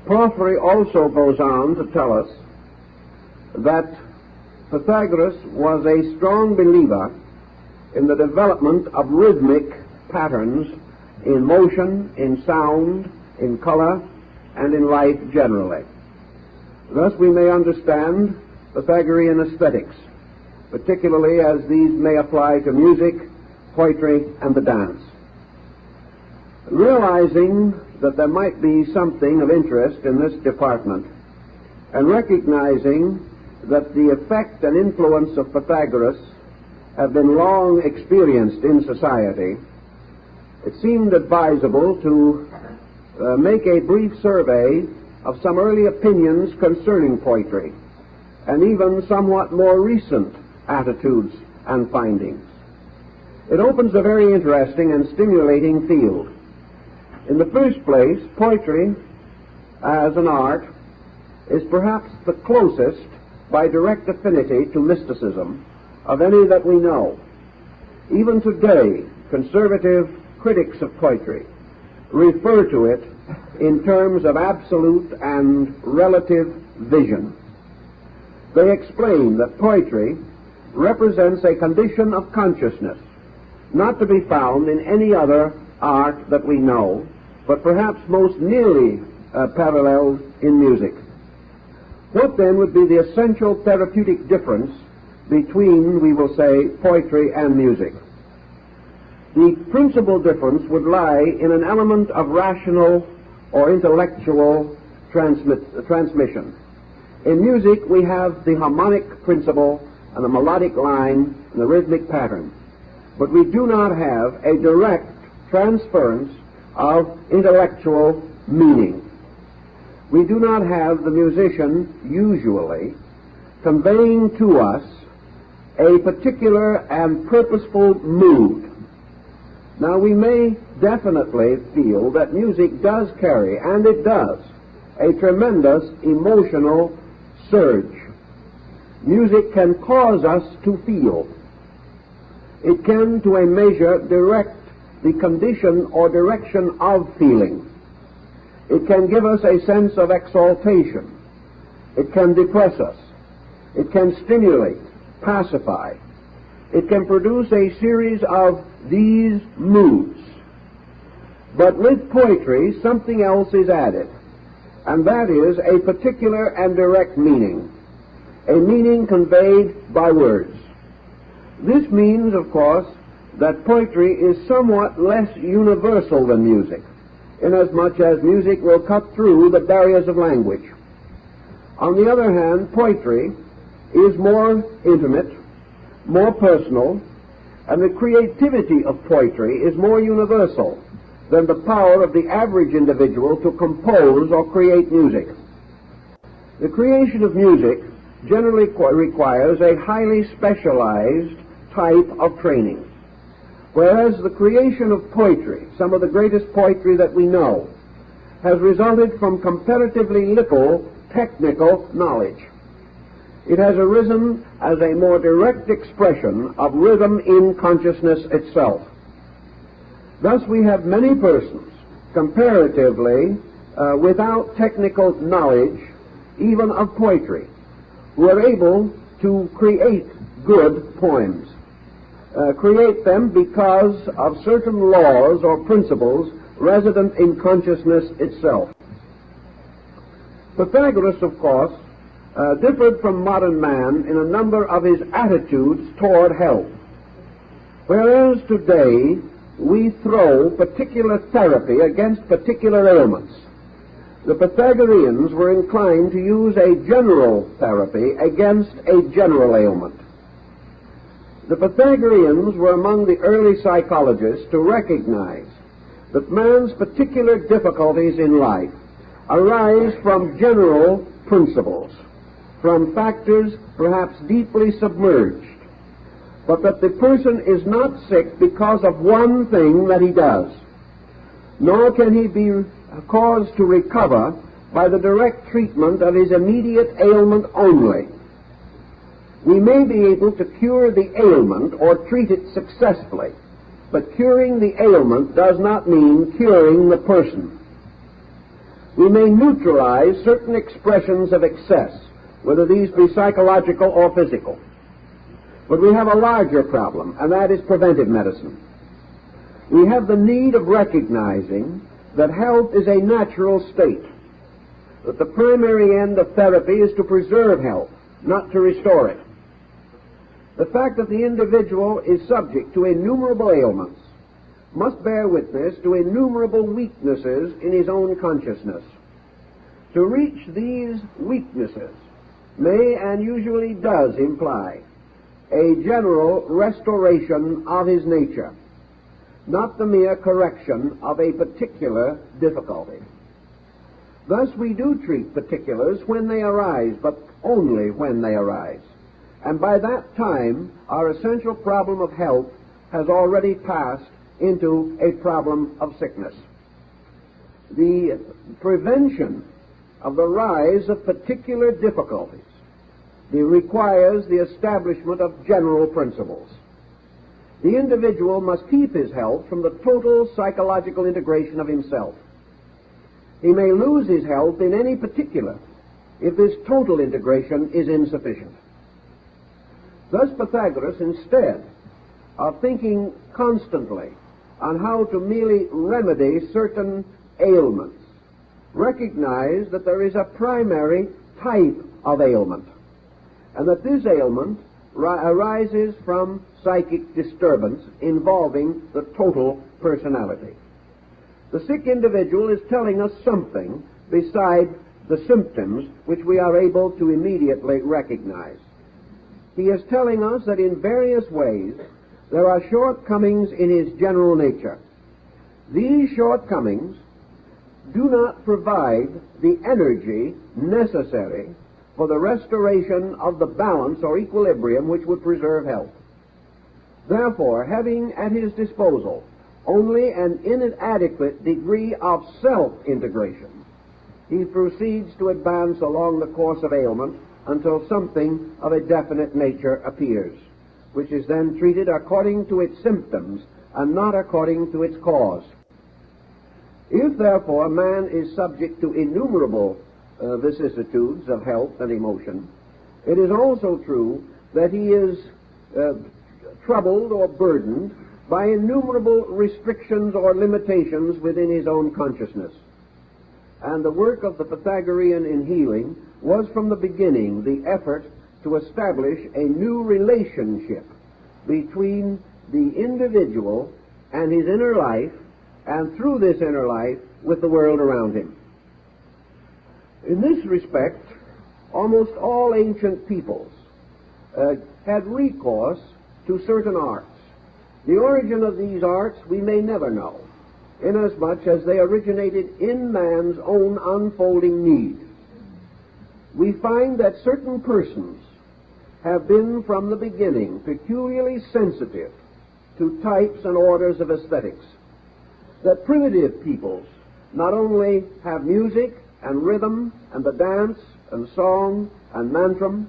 Porphyry also goes on to tell us that Pythagoras was a strong believer in the development of rhythmic patterns in motion, in sound, in color, and in life generally. Thus we may understand Pythagorean aesthetics, particularly as these may apply to music, poetry, and the dance. Realizing that there might be something of interest in this department, and recognizing that the effect and influence of Pythagoras have been long experienced in society, it seemed advisable to make a brief survey of some early opinions concerning poetry, and even somewhat more recent attitudes and findings. It opens a very interesting and stimulating field. In the first place, poetry as an art is perhaps the closest by direct affinity to mysticism of any that we know. Even today, conservative critics of poetry refer to it in terms of absolute and relative vision. They explain that poetry represents a condition of consciousness not to be found in any other art that we know, but perhaps most nearly paralleled in music. What then would be the essential therapeutic difference between, we will say, poetry and music? The principal difference would lie in an element of rational or intellectual transmission. In music we have the harmonic principle and the melodic line and the rhythmic pattern, but we do not have a direct transference of intellectual meaning. We do not have the musician usually conveying to us a particular and purposeful mood. Now we may definitely feel that music does carry, and it does, a tremendous emotional surge. Music can cause us to feel. It can, to a measure, direct the condition or direction of feeling. It can give us a sense of exaltation. It can depress us. It can stimulate, pacify. It can produce a series of these moods. But with poetry, something else is added, and that is a particular and direct meaning, a meaning conveyed by words. This means, of course, that poetry is somewhat less universal than music, inasmuch as music will cut through the barriers of language. On the other hand, poetry is more intimate, more personal, and the creativity of poetry is more universal than the power of the average individual to compose or create music. The creation of music generally requires a highly specialized type of training, whereas the creation of poetry, some of the greatest poetry that we know, has resulted from comparatively little technical knowledge. It has arisen as a more direct expression of rhythm in consciousness itself. Thus we have many persons, comparatively, without technical knowledge, even of poetry, who are able to create good poems. Create them because of certain laws or principles resident in consciousness itself. Pythagoras, of course, differed from modern man in a number of his attitudes toward health. Whereas today we throw particular therapy against particular ailments, the Pythagoreans were inclined to use a general therapy against a general ailment. The Pythagoreans were among the early psychologists to recognize that man's particular difficulties in life arise from general principles, from factors perhaps deeply submerged, but that the person is not sick because of one thing that he does, nor can he be caused to recover by the direct treatment of his immediate ailment only. We may be able to cure the ailment or treat it successfully, but curing the ailment does not mean curing the person. We may neutralize certain expressions of excess, whether these be psychological or physical. But we have a larger problem, and that is preventive medicine. We have the need of recognizing that health is a natural state, that the primary end of therapy is to preserve health, not to restore it. The fact that the individual is subject to innumerable ailments must bear witness to innumerable weaknesses in his own consciousness. To reach these weaknesses may and usually does imply a general restoration of his nature, not the mere correction of a particular difficulty. Thus we do treat particulars when they arise, but only when they arise. And by that time, our essential problem of health has already passed into a problem of sickness. The prevention of the rise of particular difficulties requires the establishment of general principles. The individual must keep his health from the total psychological integration of himself. He may lose his health in any particular if this total integration is insufficient. Thus Pythagoras, instead of thinking constantly on how to merely remedy certain ailments, recognized that there is a primary type of ailment, and that this ailment arises from psychic disturbance involving the total personality. The sick individual is telling us something beside the symptoms which we are able to immediately recognize. He is telling us that in various ways there are shortcomings in his general nature. These shortcomings do not provide the energy necessary for the restoration of the balance or equilibrium which would preserve health. Therefore, having at his disposal only an inadequate degree of self-integration, he proceeds to advance along the course of ailment until something of a definite nature appears, which is then treated according to its symptoms and not according to its cause. If, therefore, man is subject to innumerable vicissitudes of health and emotion, it is also true that he is troubled or burdened by innumerable restrictions or limitations within his own consciousness. And the work of the Pythagorean in healing was from the beginning the effort to establish a new relationship between the individual and his inner life, and through this inner life with the world around him. In this respect, almost all ancient peoples had recourse to certain arts. The origin of these arts we may never know, inasmuch as they originated in man's own unfolding need. We find that certain persons have been from the beginning peculiarly sensitive to types and orders of aesthetics, that primitive peoples not only have music and rhythm and the dance and song and mantram,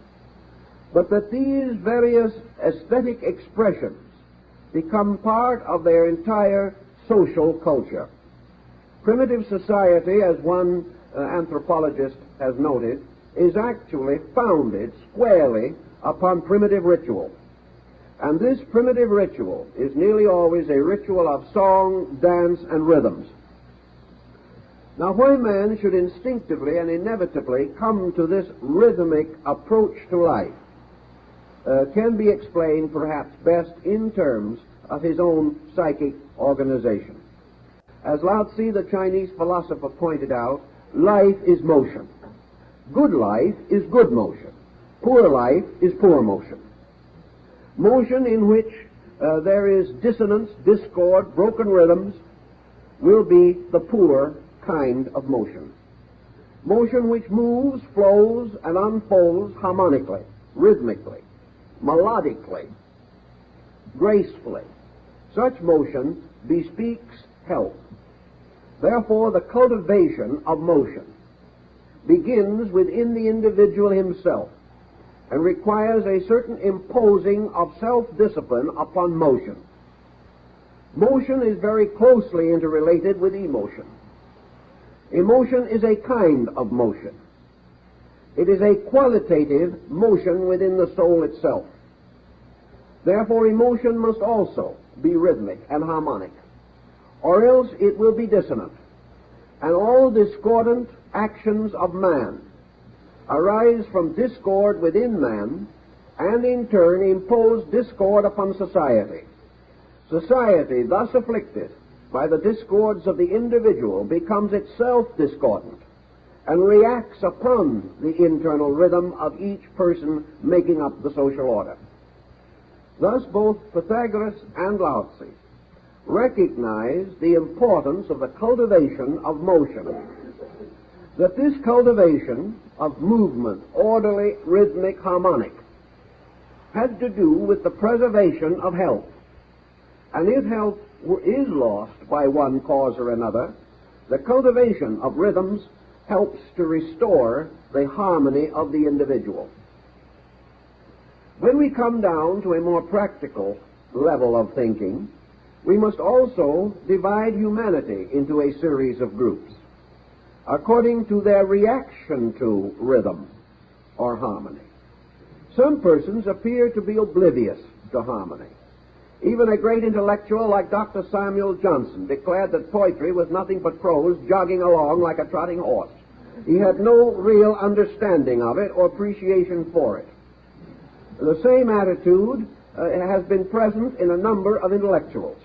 but that these various aesthetic expressions become part of their entire social culture. Primitive society, as one anthropologist has noted, is actually founded squarely upon primitive ritual. And this primitive ritual is nearly always a ritual of song, dance, and rhythms. Now, why man should instinctively and inevitably come to this rhythmic approach to life can be explained perhaps best in terms of his own psychic organization. As Lao Tzu, the Chinese philosopher, pointed out, life is motion. Good life is good motion. Poor life is poor motion. Motion in which there is dissonance, discord, broken rhythms will be the poor kind of motion. Motion which moves, flows, and unfolds harmonically, rhythmically, melodically, gracefully. Such motion bespeaks health. Therefore, the cultivation of motion begins within the individual himself and requires a certain imposing of self-discipline upon motion. Motion is very closely interrelated with emotion. Emotion is a kind of motion. It is a qualitative motion within the soul itself. Therefore, emotion must also be rhythmic and harmonic, or else it will be dissonant, and all discordant actions of man arise from discord within man, and in turn impose discord upon society. Society, thus afflicted by the discords of the individual, becomes itself discordant and reacts upon the internal rhythm of each person making up the social order. Thus, both Pythagoras and Lao Tzu recognize the importance of the cultivation of motion, that this cultivation of movement, orderly, rhythmic, harmonic, had to do with the preservation of health. And if health is lost by one cause or another, the cultivation of rhythms helps to restore the harmony of the individual. When we come down to a more practical level of thinking, we must also divide humanity into a series of groups according to their reaction to rhythm or harmony. Some persons appear to be oblivious to harmony. Even a great intellectual like Dr. Samuel Johnson declared that poetry was nothing but prose jogging along like a trotting horse. He had no real understanding of it or appreciation for it. The same attitude has been present in a number of intellectuals.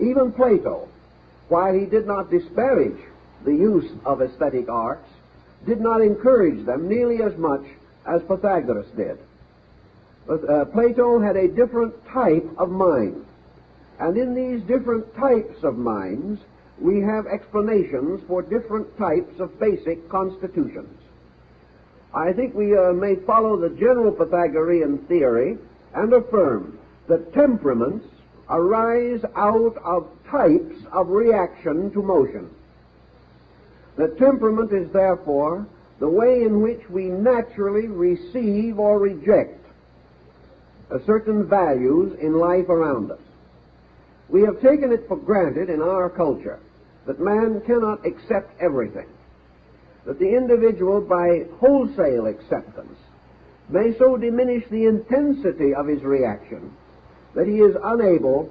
Even Plato, while he did not disparage the use of aesthetic arts, did not encourage them nearly as much as Pythagoras did. But Plato had a different type of mind, and in these different types of minds we have explanations for different types of basic constitutions. I think we may follow the general Pythagorean theory and affirm that temperaments arise out of types of reaction to motion. That temperament is therefore the way in which we naturally receive or reject certain values in life around us. We have taken it for granted in our culture that man cannot accept everything, that the individual by wholesale acceptance may so diminish the intensity of his reaction that he is unable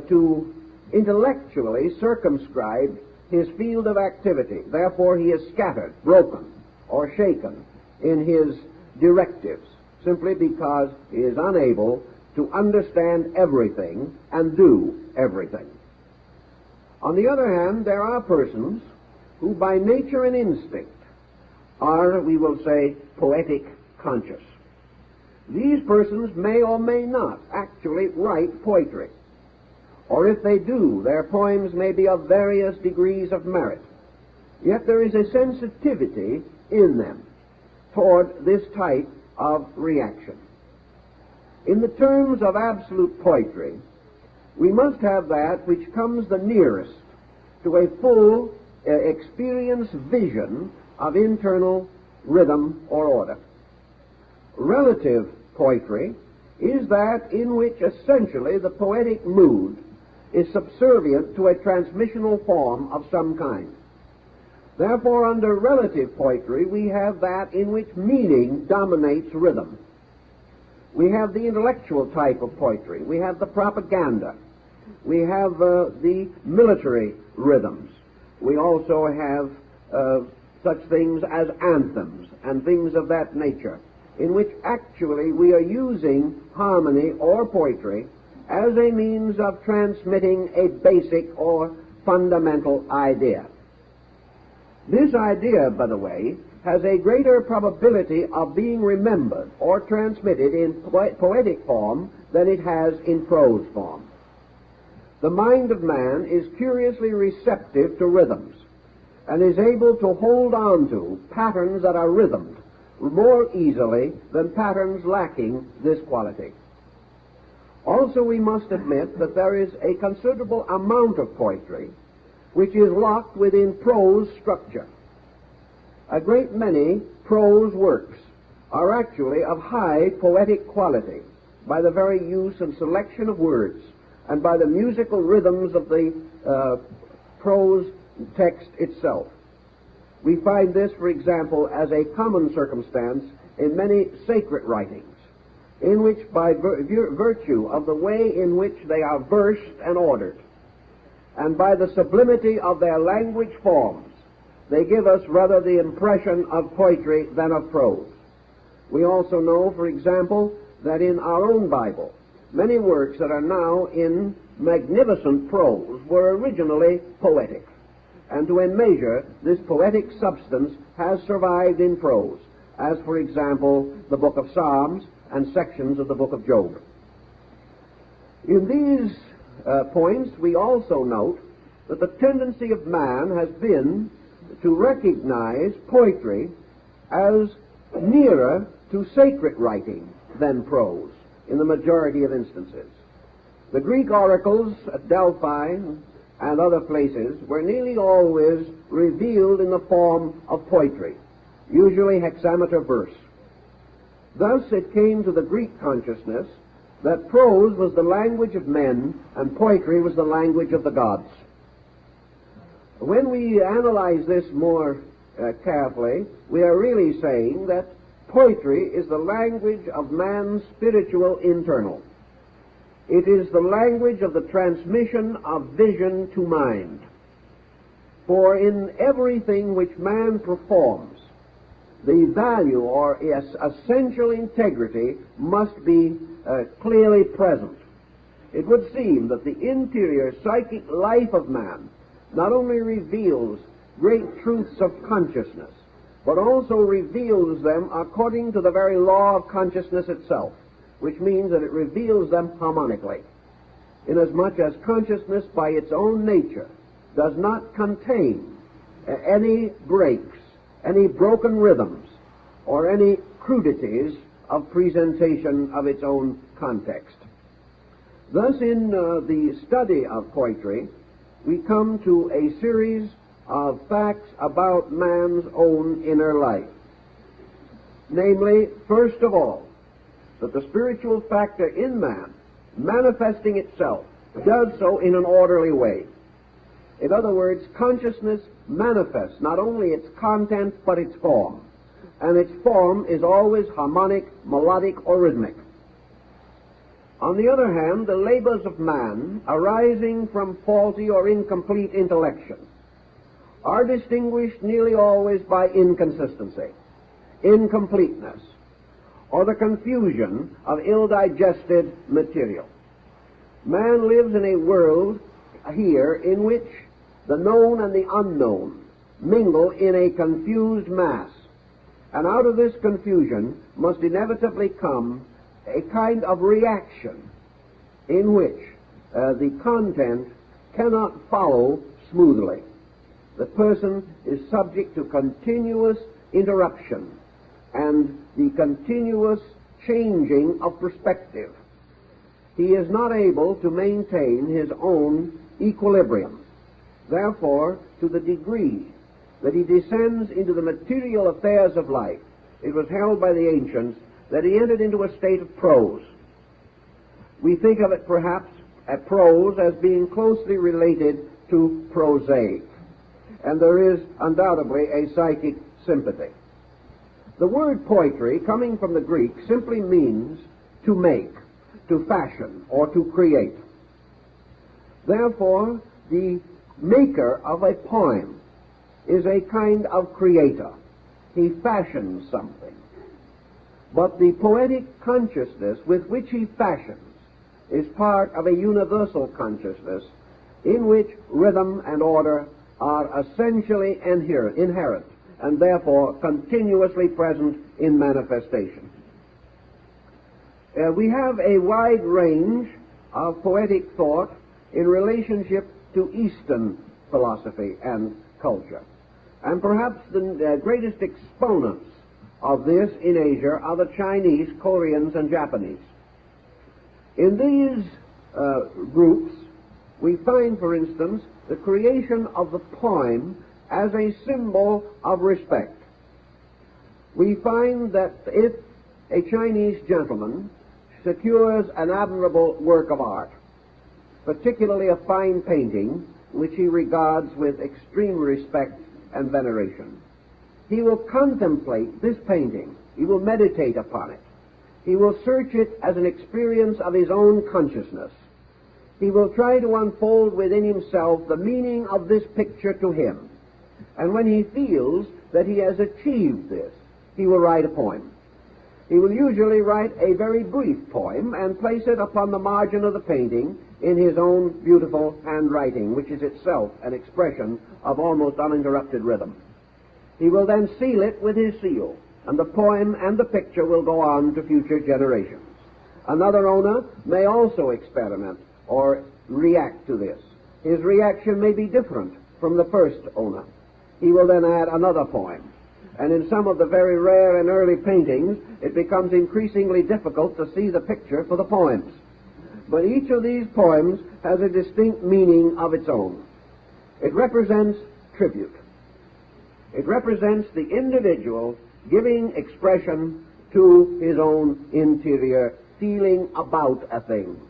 to intellectually circumscribe his field of activity. Therefore he is scattered, broken, or shaken in his directives, simply because he is unable to understand everything and do everything. On the other hand, there are persons who by nature and instinct are, we will say, poetic conscious. These persons may or may not actually write poetry, or if they do, their poems may be of various degrees of merit. Yet there is a sensitivity in them toward this type of reaction. In the terms of absolute poetry, we must have that which comes the nearest to a full experience vision of internal rhythm or order. Relative poetry is that in which essentially the poetic mood is subservient to a transmissional form of some kind. Therefore, under relative poetry, we have that in which meaning dominates rhythm. We have the intellectual type of poetry. We have the propaganda. We have the military rhythms. We also have such things as anthems and things of that nature, in which actually we are using harmony or poetry as a means of transmitting a basic or fundamental idea. This idea, by the way, has a greater probability of being remembered or transmitted in poetic form than it has in prose form. The mind of man is curiously receptive to rhythms and is able to hold on to patterns that are rhythmed more easily than patterns lacking this quality. Also, we must admit that there is a considerable amount of poetry which is locked within prose structure. A great many prose works are actually of high poetic quality by the very use and selection of words and by the musical rhythms of the prose text itself. We find this, for example, as a common circumstance in many sacred writings, in which by virtue of the way in which they are versed and ordered, and by the sublimity of their language forms, they give us rather the impression of poetry than of prose. We also know, for example, that in our own Bible, many works that are now in magnificent prose were originally poetic. And to a measure, this poetic substance has survived in prose, as, for example, the book of Psalms and sections of the book of Job. In these points, we also note that the tendency of man has been to recognize poetry as nearer to sacred writing than prose in the majority of instances. The Greek oracles at Delphi and other places were nearly always revealed in the form of poetry, usually hexameter verse. Thus it came to the Greek consciousness that prose was the language of men and poetry was the language of the gods. When we analyze this more carefully, we are really saying that poetry is the language of man's spiritual internal. It is the language of the transmission of vision to mind. For in everything which man performs, the value or essential integrity must be clearly present. It would seem that the interior psychic life of man not only reveals great truths of consciousness, but also reveals them according to the very law of consciousness itself, which means that it reveals them harmonically, inasmuch as consciousness by its own nature does not contain any breaks, any broken rhythms, or any crudities of presentation of its own context. Thus, in the study of poetry, we come to a series of facts about man's own inner life. Namely, first of all, that the spiritual factor in man, manifesting itself, does so in an orderly way. In other words, consciousness manifests not only its content, but its form. And its form is always harmonic, melodic, or rhythmic. On the other hand, the labors of man, arising from faulty or incomplete intellection, are distinguished nearly always by inconsistency, incompleteness, or the confusion of ill-digested material. Man lives in a world here in which the known and the unknown mingle in a confused mass, and out of this confusion must inevitably come a kind of reaction in which the content cannot follow smoothly. The person is subject to continuous interruption and the continuous changing of perspective. He is not able to maintain his own equilibrium. Therefore, to the degree that he descends into the material affairs of life, it was held by the ancients that he entered into a state of prose. We think of it perhaps at prose as being closely related to prosaic, and there is undoubtedly a psychic sympathy. The word poetry, coming from the Greek, simply means to make, to fashion, or to create. Therefore, the maker of a poem is a kind of creator. He fashions something. But the poetic consciousness with which he fashions is part of a universal consciousness in which rhythm and order are essentially inherent and therefore continuously present in manifestation. We have a wide range of poetic thought in relationship to Eastern philosophy and culture. And perhaps the greatest exponents of this in Asia are the Chinese, Koreans, and Japanese. In these groups, we find, for instance, the creation of the poem as a symbol of respect. We find that if a Chinese gentleman secures an admirable work of art, particularly a fine painting, which he regards with extreme respect and veneration. He will contemplate this painting. He will meditate upon it. He will search it as an experience of his own consciousness. He will try to unfold within himself the meaning of this picture to him. And when he feels that he has achieved this, he will write a poem. He will usually write a very brief poem and place it upon the margin of the painting in his own beautiful handwriting, which is itself an expression of almost uninterrupted rhythm. He will then seal it with his seal, and the poem and the picture will go on to future generations. Another owner may also experiment or react to this. His reaction may be different from the first owner. He will then add another poem. And in some of the very rare and early paintings, it becomes increasingly difficult to see the picture for the poems. But each of these poems has a distinct meaning of its own. It represents tribute. It represents the individual giving expression to his own interior feeling about a thing.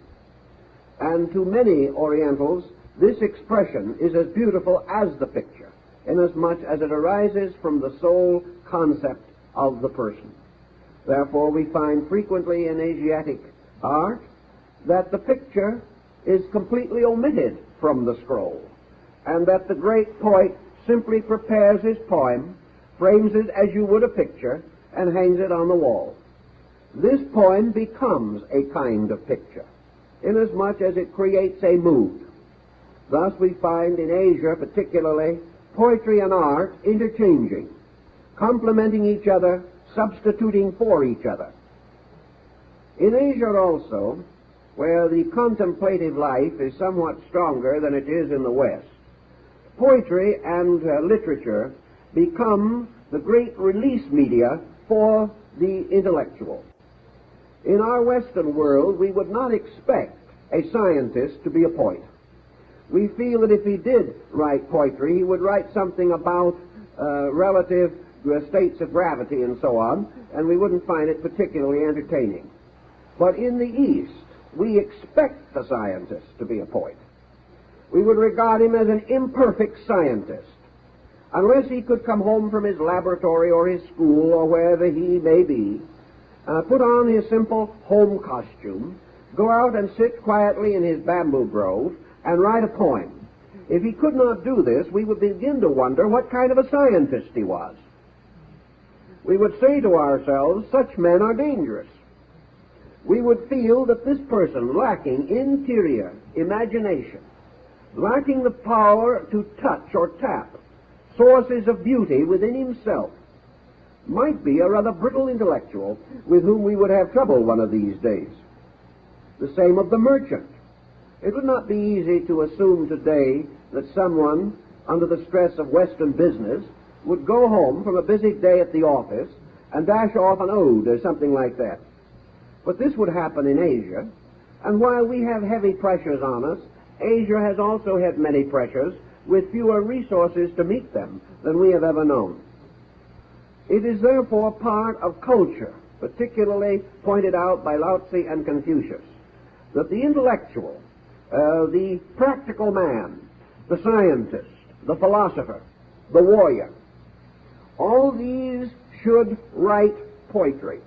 And to many Orientals, this expression is as beautiful as the picture, inasmuch as it arises from the sole concept of the person. Therefore, we find frequently in Asiatic art that the picture is completely omitted from the scroll, and that the great poet simply prepares his poem, frames it as you would a picture, and hangs it on the wall. This poem becomes a kind of picture, inasmuch as it creates a mood. Thus we find in Asia particularly poetry and art interchanging, complementing each other, substituting for each other. In Asia also, where the contemplative life is somewhat stronger than it is in the West, poetry and literature become the great release media for the intellectual. In our Western world, we would not expect a scientist to be a poet. We feel that if he did write poetry, he would write something about relative states of gravity and so on, and we wouldn't find it particularly entertaining. But in the East, we expect the scientist to be a poet. We would regard him as an imperfect scientist, unless he could come home from his laboratory or his school or wherever he may be, put on his simple home costume, go out and sit quietly in his bamboo grove, and write a poem. If he could not do this, we would begin to wonder what kind of a scientist he was. We would say to ourselves, such men are dangerous. We would feel that this person, lacking interior imagination, lacking the power to touch or tap sources of beauty within himself, might be a rather brittle intellectual with whom we would have trouble one of these days. The same of the merchant. It would not be easy to assume today that someone, under the stress of Western business, would go home from a busy day at the office and dash off an ode or something like that. But this would happen in Asia, and while we have heavy pressures on us, Asia has also had many pressures with fewer resources to meet them than we have ever known. It is therefore part of culture, particularly pointed out by Lao Tzu and Confucius, that the intellectual, the practical man, the scientist, the philosopher, the warrior, all these should write poetry,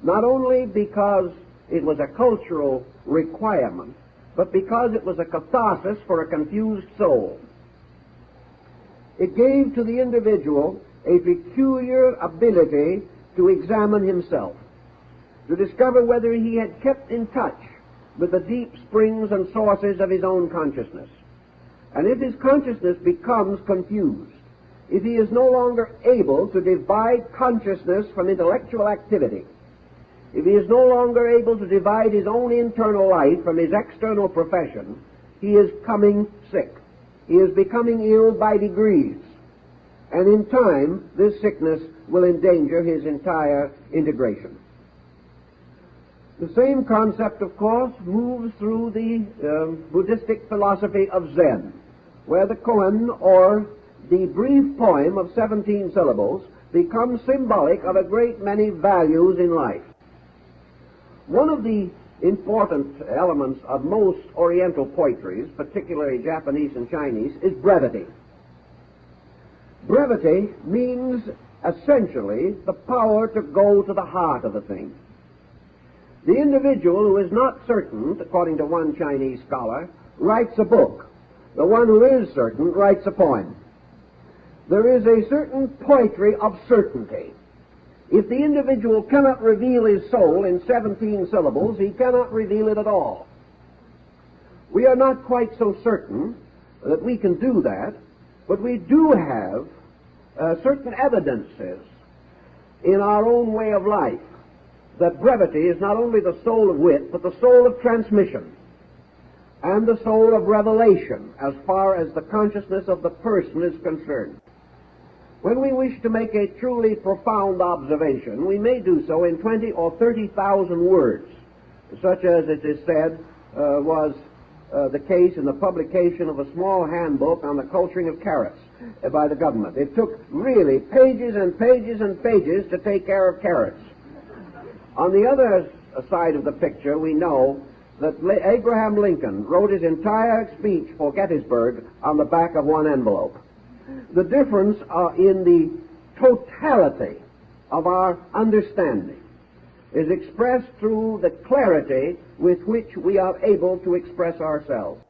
not only because it was a cultural requirement, but because it was a catharsis for a confused soul. It gave to the individual a peculiar ability to examine himself, to discover whether he had kept in touch with the deep springs and sources of his own consciousness. And if his consciousness becomes confused, if he is no longer able to divide consciousness from intellectual activity, if he is no longer able to divide his own internal life from his external profession, he is coming sick. He is becoming ill by degrees. And in time, this sickness will endanger his entire integration. The same concept, of course, moves through the Buddhistic philosophy of Zen, where the koan, or the brief poem of 17 syllables, becomes symbolic of a great many values in life. One of the important elements of most Oriental poetries, particularly Japanese and Chinese, is brevity. Brevity means essentially the power to go to the heart of a thing. The individual who is not certain, according to one Chinese scholar, writes a book. The one who is certain writes a poem. There is a certain poetry of certainty. If the individual cannot reveal his soul in 17 syllables, he cannot reveal it at all. We are not quite so certain that we can do that, but we do have certain evidences in our own way of life that brevity is not only the soul of wit, but the soul of transmission and the soul of revelation as far as the consciousness of the person is concerned. When we wish to make a truly profound observation, we may do so in 20 or 30,000 words, such as it is said was the case in the publication of a small handbook on the culturing of carrots by the government. It took really pages and pages and pages to take care of carrots. On the other side of the picture, we know that Abraham Lincoln wrote his entire speech for Gettysburg on the back of one envelope. The difference in the totality of our understanding is expressed through the clarity with which we are able to express ourselves.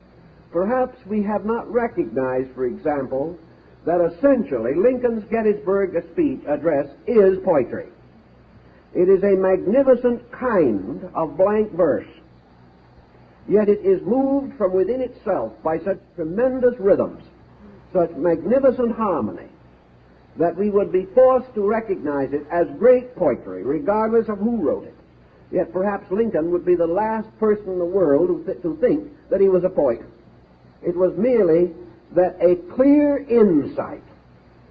Perhaps we have not recognized, for example, that essentially Lincoln's Gettysburg speech address is poetry. It is a magnificent kind of blank verse, yet it is moved from within itself by such tremendous rhythms, such magnificent harmony, that we would be forced to recognize it as great poetry, regardless of who wrote it. Yet perhaps Lincoln would be the last person in the world to think that he was a poet. It was merely that a clear insight,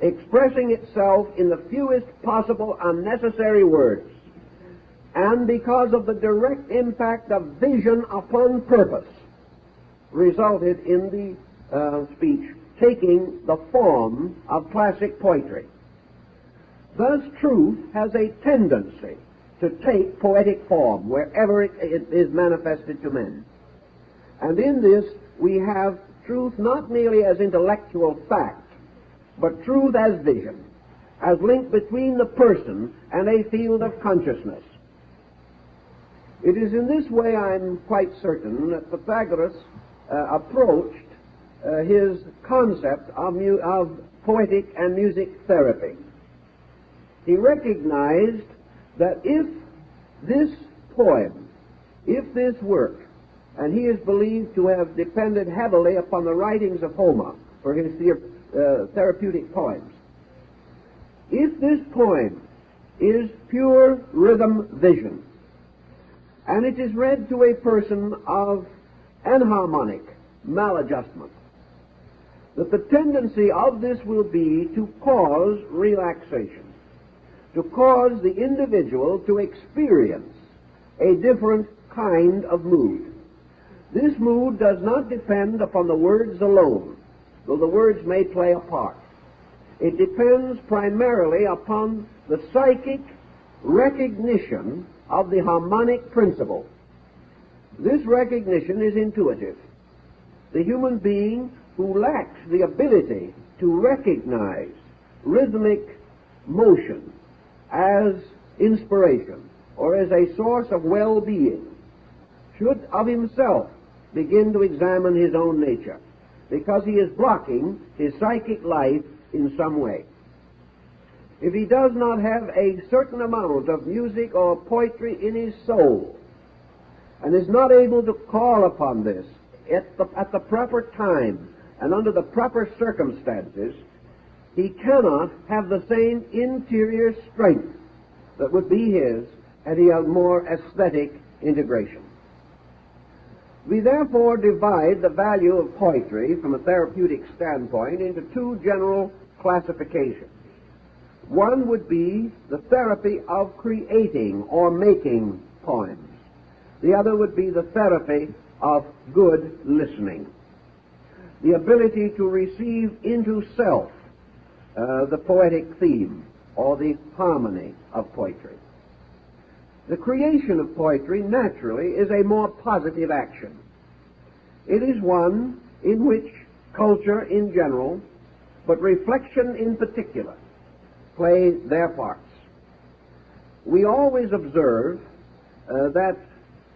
expressing itself in the fewest possible unnecessary words, and because of the direct impact of vision upon purpose, resulted in the speech taking the form of classic poetry. Thus, truth has a tendency to take poetic form wherever it is manifested to men. And in this, we have truth not merely as intellectual fact, but truth as vision, as link between the person and a field of consciousness. It is in this way, I'm quite certain, that Pythagoras approached his concept of poetic and music therapy. He recognized that if this poem, if this work, and he is believed to have depended heavily upon the writings of Homer for his therapeutic poems, if this poem is pure rhythm vision, and it is read to a person of enharmonic maladjustment, that the tendency of this will be to cause relaxation, to cause the individual to experience a different kind of mood. This mood does not depend upon the words alone, though the words may play a part. It depends primarily upon the psychic recognition of the harmonic principle. This recognition is intuitive. The human being who lacks the ability to recognize rhythmic motion as inspiration or as a source of well-being should of himself begin to examine his own nature, because he is blocking his psychic life in some way. If he does not have a certain amount of music or poetry in his soul, and is not able to call upon this at the proper time and under the proper circumstances, he cannot have the same interior strength that would be his had he had more aesthetic integration. We therefore divide the value of poetry from a therapeutic standpoint into two general classifications. One would be the therapy of creating or making poems. The other would be the therapy of good listening. The ability to receive into self the poetic theme or the harmony of poetry. The creation of poetry, naturally, is a more positive action. It is one in which culture in general, but reflection in particular, play their parts. We always observe that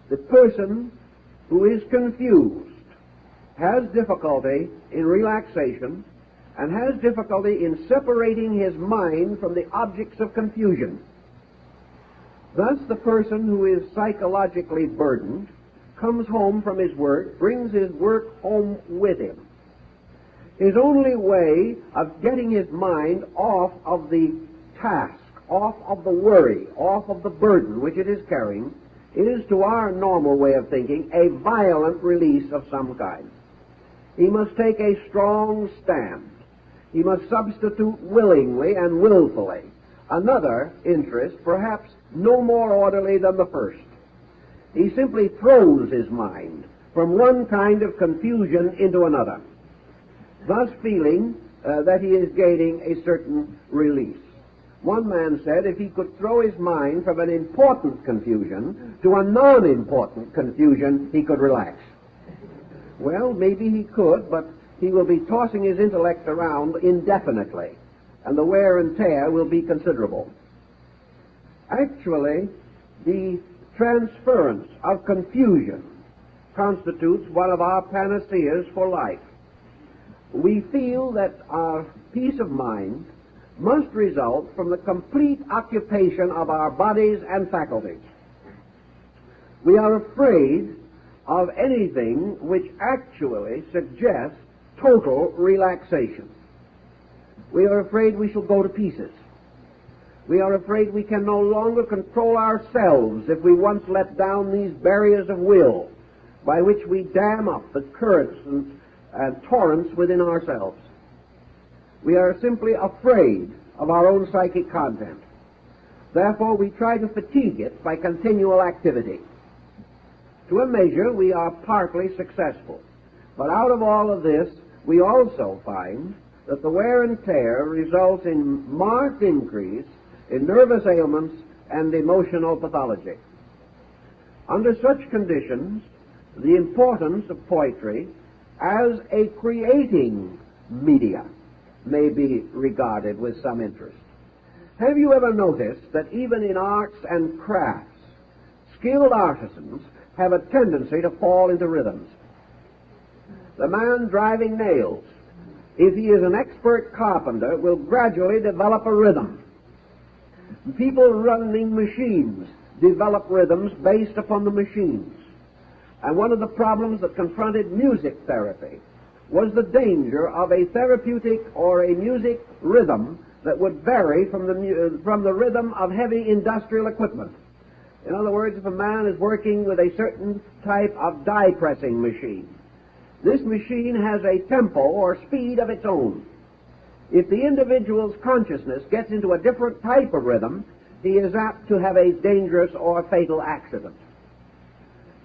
the person who is confused has difficulty in relaxation and has difficulty in separating his mind from the objects of confusion. Thus, the person who is psychologically burdened comes home from his work, brings his work home with him. His only way of getting his mind off of the task, off of the worry, off of the burden which it is carrying, is, to our normal way of thinking, a violent release of some kind. He must take a strong stand. He must substitute willingly and willfully another interest, perhaps no more orderly than the first. He simply throws his mind from one kind of confusion into another, thus feeling that he is gaining a certain release. One man said if he could throw his mind from an important confusion to a non-important confusion, he could relax. Well, maybe he could, but he will be tossing his intellect around indefinitely, and the wear and tear will be considerable. Actually, the transference of confusion constitutes one of our panaceas for life. We feel that our peace of mind must result from the complete occupation of our bodies and faculties. We are afraid of anything which actually suggests total relaxation. We are afraid we shall go to pieces. We are afraid we can no longer control ourselves if we once let down these barriers of will by which we dam up the currents and torrents within ourselves. We are simply afraid of our own psychic content. Therefore, we try to fatigue it by continual activity. To a measure, we are partly successful. But out of all of this, we also find that the wear and tear results in marked increase in nervous ailments and emotional pathology. Under such conditions, the importance of poetry as a creating media may be regarded with some interest. Have you ever noticed that even in arts and crafts, skilled artisans have a tendency to fall into rhythms? The man driving nails, if he is an expert carpenter, will gradually develop a rhythm. People running machines develop rhythms based upon the machines. And one of the problems that confronted music therapy was the danger of a therapeutic or a music rhythm that would vary from the rhythm of heavy industrial equipment. In other words, if a man is working with a certain type of die pressing machine, this machine has a tempo or speed of its own. If the individual's consciousness gets into a different type of rhythm, he is apt to have a dangerous or fatal accident.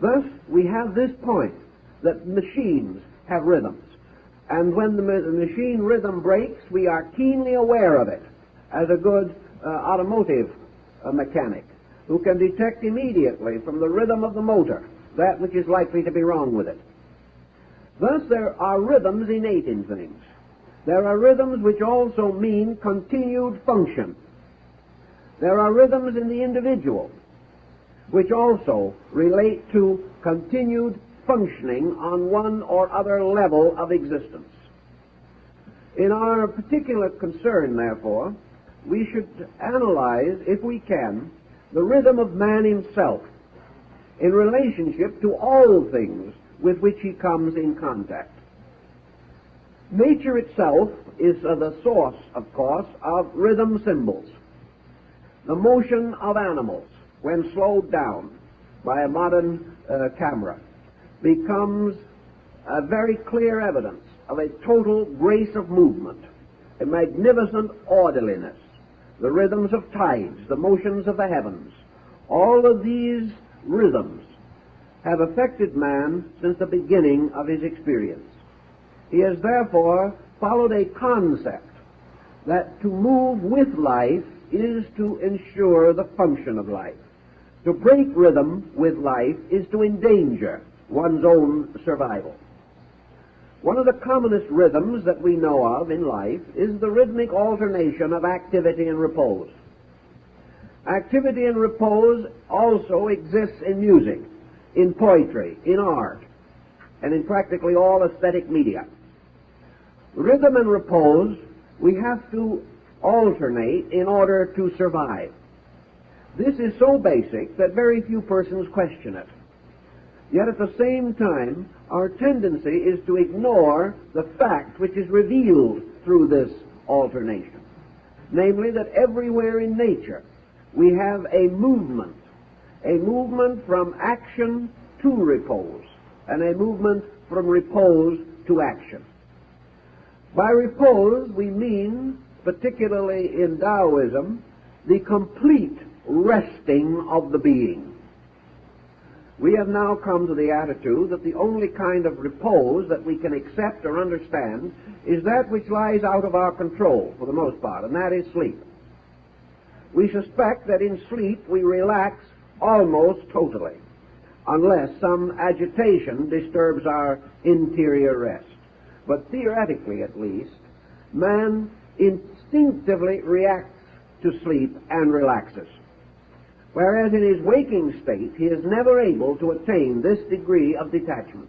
Thus, we have this point that machines have rhythms. And when the machine rhythm breaks, we are keenly aware of it, as a good automotive mechanic, who can detect immediately from the rhythm of the motor that which is likely to be wrong with it. Thus, there are rhythms innate in things. There are rhythms which also mean continued function. There are rhythms in the individual which also relate to continued functioning on one or other level of existence. In our particular concern, therefore, we should analyze, if we can, the rhythm of man himself in relationship to all things with which he comes in contact. Nature itself is the source, of course, of rhythm symbols. The motion of animals, when slowed down by a modern camera, becomes a very clear evidence of a total grace of movement, a magnificent orderliness, the rhythms of tides, the motions of the heavens. All of these rhythms have affected man since the beginning of his experience. He has therefore followed a concept that to move with life is to ensure the function of life. To break rhythm with life is to endanger one's own survival. One of the commonest rhythms that we know of in life is the rhythmic alternation of activity and repose. Activity and repose also exists in music, in poetry, in art, and in practically all aesthetic media. Rhythm and repose we have to alternate in order to survive. This is so basic that very few persons question it. Yet at the same time, our tendency is to ignore the fact which is revealed through this alternation, namely that everywhere in nature we have a movement from action to repose, and a movement from repose to action. By repose we mean, particularly in Taoism, the complete resting of the being. We have now come to the attitude that the only kind of repose that we can accept or understand is that which lies out of our control, for the most part, and that is sleep. We suspect that in sleep we relax almost totally, unless some agitation disturbs our interior rest. But theoretically, at least, man instinctively reacts to sleep and relaxes, whereas in his waking state he is never able to attain this degree of detachment.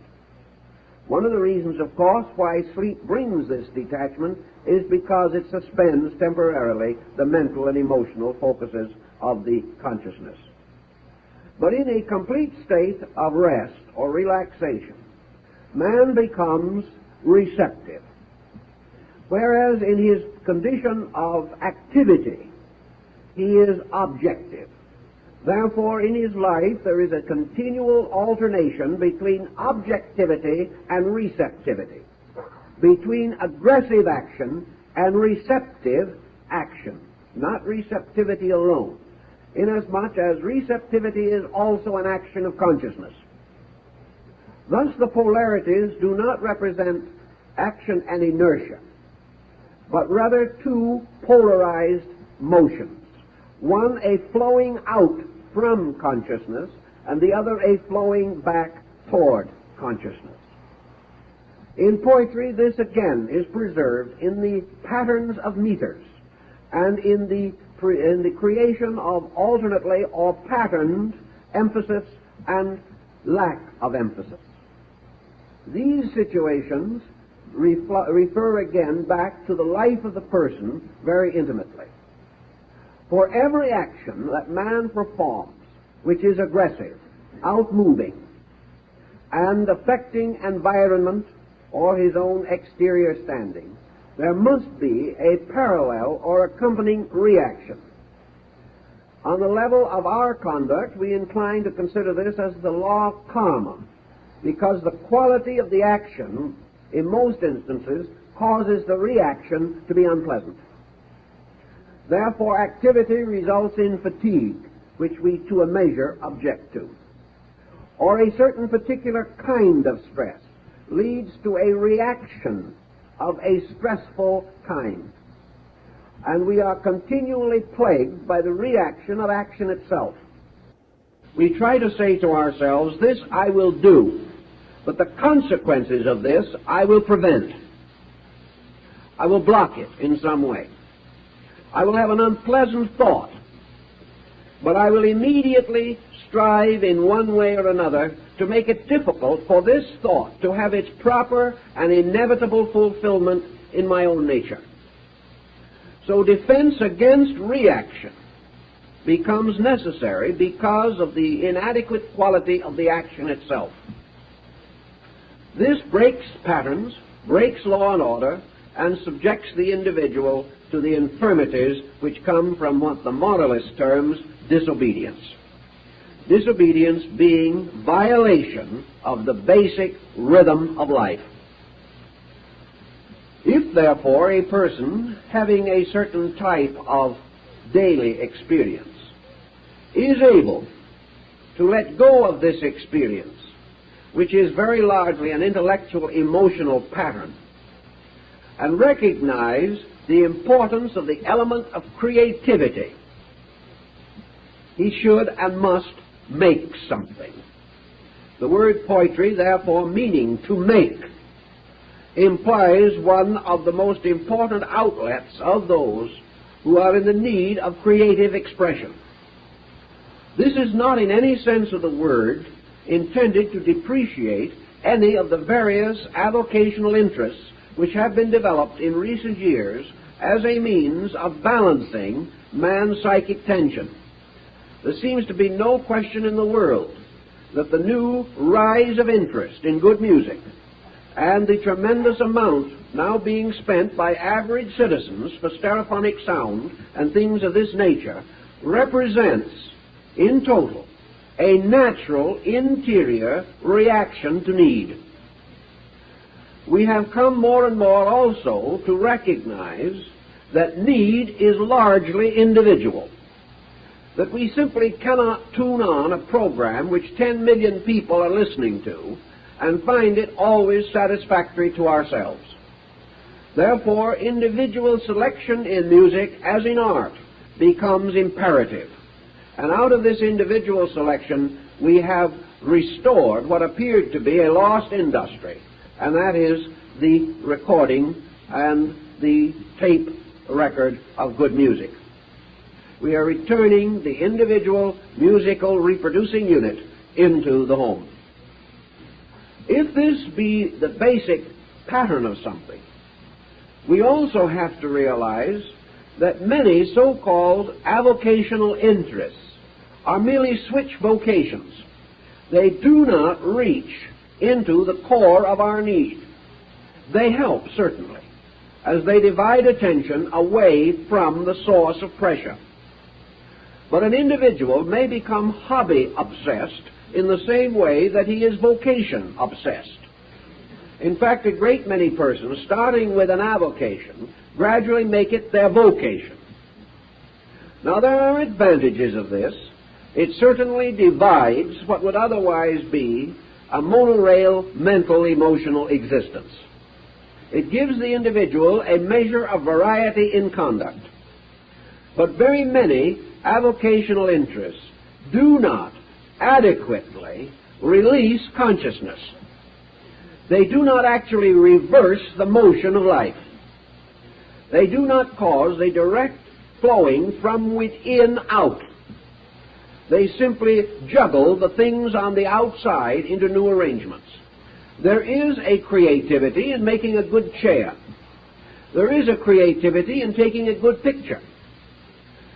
One of the reasons, of course, why sleep brings this detachment is because it suspends temporarily the mental and emotional focuses of the consciousness. But in a complete state of rest or relaxation, man becomes receptive, whereas in his condition of activity he is objective. Therefore, in his life there is a continual alternation between objectivity and receptivity, between aggressive action and receptive action, not receptivity alone, inasmuch as receptivity is also an action of consciousness. Thus the polarities do not represent action and inertia, but rather two polarized motions, one a flowing out from consciousness and the other a flowing back toward consciousness. In poetry, this again is preserved in the patterns of meters and in the creation of alternately or patterned emphasis and lack of emphasis. These situations refer again back to the life of the person very intimately. For every action that man performs which is aggressive, outmoving, and affecting environment or his own exterior standing, there must be a parallel or accompanying reaction. On the level of our conduct, we incline to consider this as the law of karma, because the quality of the action, in most instances, causes the reaction to be unpleasant. Therefore, activity results in fatigue, which we to a measure object to. Or a certain particular kind of stress leads to a reaction of a stressful kind. And we are continually plagued by the reaction of action itself. We try to say to ourselves, this I will do, but the consequences of this I will prevent. I will block it in some way. I will have an unpleasant thought, but I will immediately strive in one way or another to make it difficult for this thought to have its proper and inevitable fulfillment in my own nature. So defense against reaction becomes necessary because of the inadequate quality of the action itself. This breaks patterns, breaks law and order, and subjects the individual to the infirmities which come from what the moralist terms disobedience. Disobedience being violation of the basic rhythm of life. If, therefore, a person having a certain type of daily experience is able to let go of this experience, which is very largely an intellectual emotional pattern, and recognize the importance of the element of creativity, he should and must make something. The word poetry, therefore, meaning to make, implies one of the most important outlets of those who are in the need of creative expression. This is not in any sense of the word intended to depreciate any of the various avocational interests which have been developed in recent years as a means of balancing man's psychic tension. There seems to be no question in the world that the new rise of interest in good music and the tremendous amount now being spent by average citizens for stereophonic sound and things of this nature represents, in total, a natural interior reaction to need. We have come more and more also to recognize that need is largely individual, that we simply cannot tune on a program which 10 million people are listening to and find it always satisfactory to ourselves. Therefore, individual selection in music, as in art, becomes imperative. And out of this individual selection, we have restored what appeared to be a lost industry, and that is the recording and the tape record of good music. We are returning the individual musical reproducing unit into the home. If this be the basic pattern of something, we also have to realize that many so-called avocational interests are merely switch vocations. They do not reach into the core of our need. They help, certainly, as they divide attention away from the source of pressure. But an individual may become hobby-obsessed in the same way that he is vocation-obsessed. In fact, a great many persons, starting with an avocation, gradually make it their vocation. Now, there are advantages of this. It certainly divides what would otherwise be a monorail mental emotional existence. It gives the individual a measure of variety in conduct. But very many avocational interests do not adequately release consciousness. They do not actually reverse the motion of life. They do not cause a direct flowing from within out. They simply juggle the things on the outside into new arrangements. There is a creativity in making a good chair. There is a creativity in taking a good picture.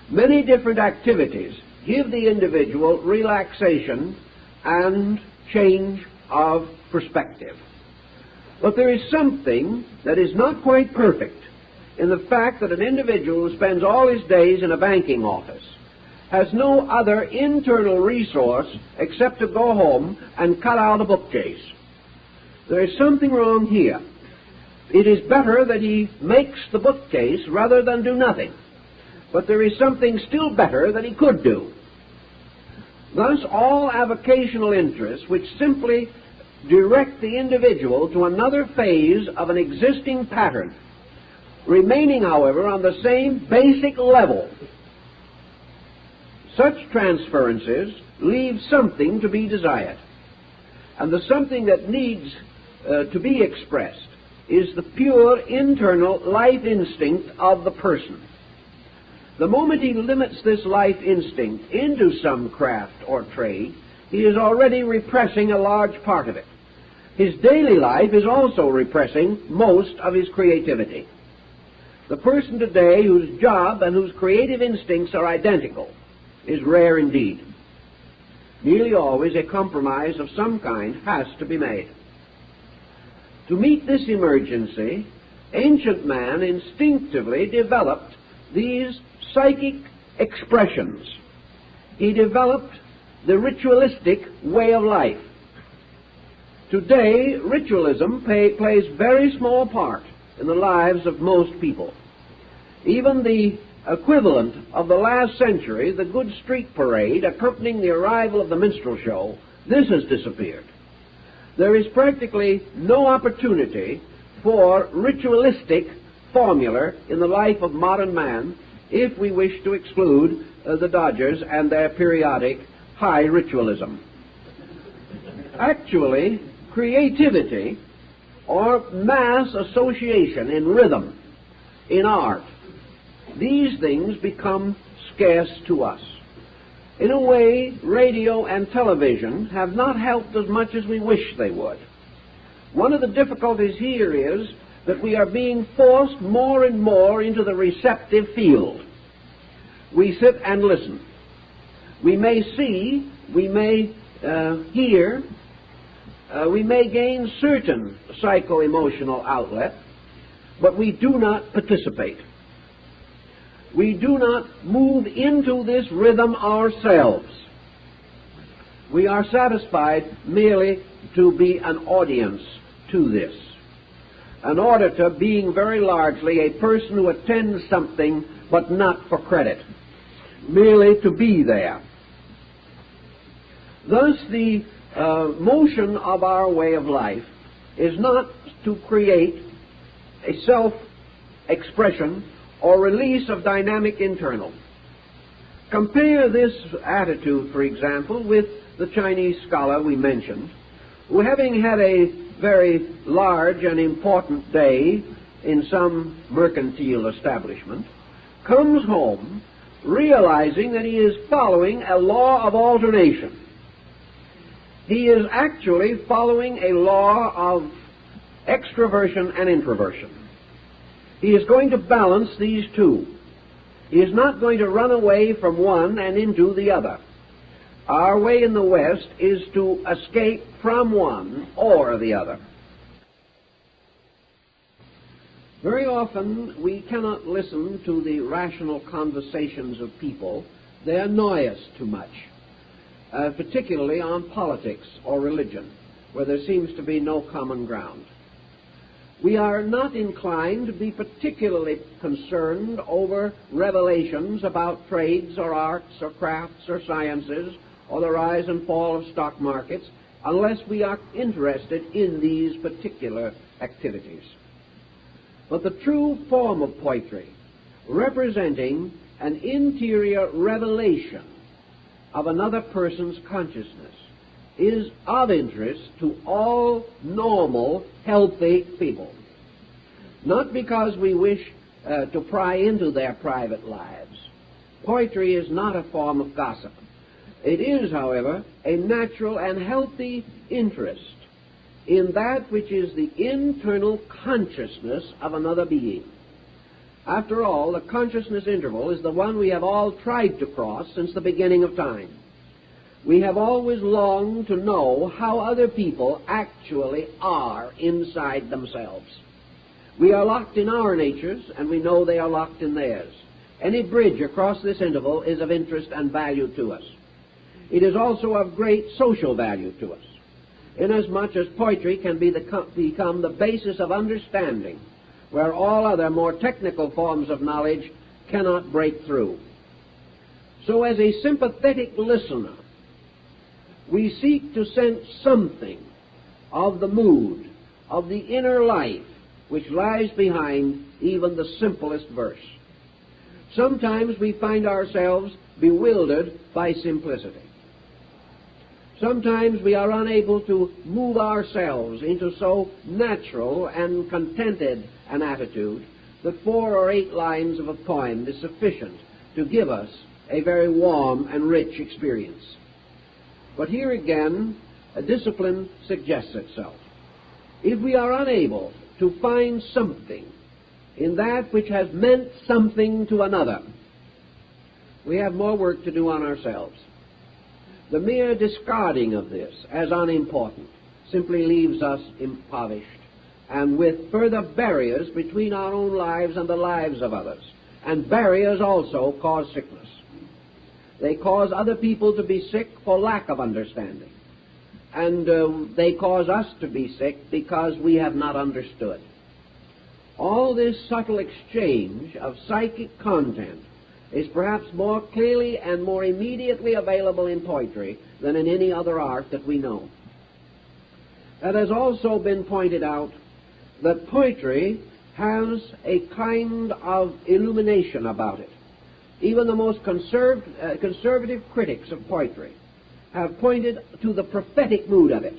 Many different activities give the individual relaxation and change of perspective. But there is something that is not quite perfect in the fact that an individual who spends all his days in a banking office has no other internal resource except to go home and cut out a bookcase. There is something wrong here. It is better that he makes the bookcase rather than do nothing. But there is something still better that he could do. Thus, all avocational interests which simply direct the individual to another phase of an existing pattern, remaining, however, on the same basic level, such transferences leave something to be desired. And the something that needs to be expressed is the pure internal life instinct of the person. The moment he limits this life instinct into some craft or trade, he is already repressing a large part of it. His daily life is also repressing most of his creativity. The person today whose job and whose creative instincts are identical is rare indeed. Nearly always a compromise of some kind has to be made. To meet this emergency, ancient man instinctively developed these psychic expressions. He developed the ritualistic way of life. Today, ritualism plays very small part in the lives of most people. Even the equivalent of the last century, the good street parade accompanying the arrival of the minstrel show, this has disappeared. There is practically no opportunity for ritualistic formula in the life of modern man, if we wish to exclude the Dodgers and their periodic high ritualism. Actually, creativity or mass association in rhythm, in art, these things become scarce to us. In a way, radio and television have not helped as much as we wish they would. One of the difficulties here is that we are being forced more and more into the receptive field. We sit and listen. We may see, we may hear, we may gain certain psycho-emotional outlet, but we do not participate. We do not move into this rhythm ourselves. We are satisfied merely to be an audience to this. An auditor being very largely a person who attends something but not for credit, merely to be there. Thus the motion of our way of life is not to create a self-expression or release of dynamic internal. Compare this attitude, for example, with the Chinese scholar we mentioned, who, having had a very large and important day in some mercantile establishment, comes home realizing that he is following a law of alternation. He is actually following a law of extroversion and introversion. He is going to balance these two. He is not going to run away from one and into the other. Our way in the West is to escape from one or the other. Very often we cannot listen to the rational conversations of people. They annoy us too much, particularly on politics or religion, where there seems to be no common ground. We are not inclined to be particularly concerned over revelations about trades or arts or crafts or sciences or the rise and fall of stock markets unless we are interested in these particular activities. But the true form of poetry, representing an interior revelation of another person's consciousness, is of interest to all normal, healthy people. Not because we wish to pry into their private lives. Poetry is not a form of gossip. It is, however, a natural and healthy interest in that which is the internal consciousness of another being. After all, the consciousness interval is the one we have all tried to cross since the beginning of time. We have always longed to know how other people actually are inside themselves. We are locked in our natures, and we know they are locked in theirs. Any bridge across this interval is of interest and value to us. It is also of great social value to us, inasmuch as poetry can become the basis of understanding, where all other more technical forms of knowledge cannot break through. So as a sympathetic listener, we seek to sense something of the mood, of the inner life, which lies behind even the simplest verse. Sometimes we find ourselves bewildered by simplicity. Sometimes we are unable to move ourselves into so natural and contented an attitude that 4 or 8 lines of a poem is sufficient to give us a very warm and rich experience. But here again, a discipline suggests itself. If we are unable to find something in that which has meant something to another, we have more work to do on ourselves. The mere discarding of this as unimportant simply leaves us impoverished and with further barriers between our own lives and the lives of others. And barriers also cause sickness. They cause other people to be sick for lack of understanding. And they cause us to be sick because we have not understood. All this subtle exchange of psychic content is perhaps more clearly and more immediately available in poetry than in any other art that we know. It has also been pointed out that poetry has a kind of illumination about it. even the most conservative critics of poetry have pointed to the prophetic mood of it,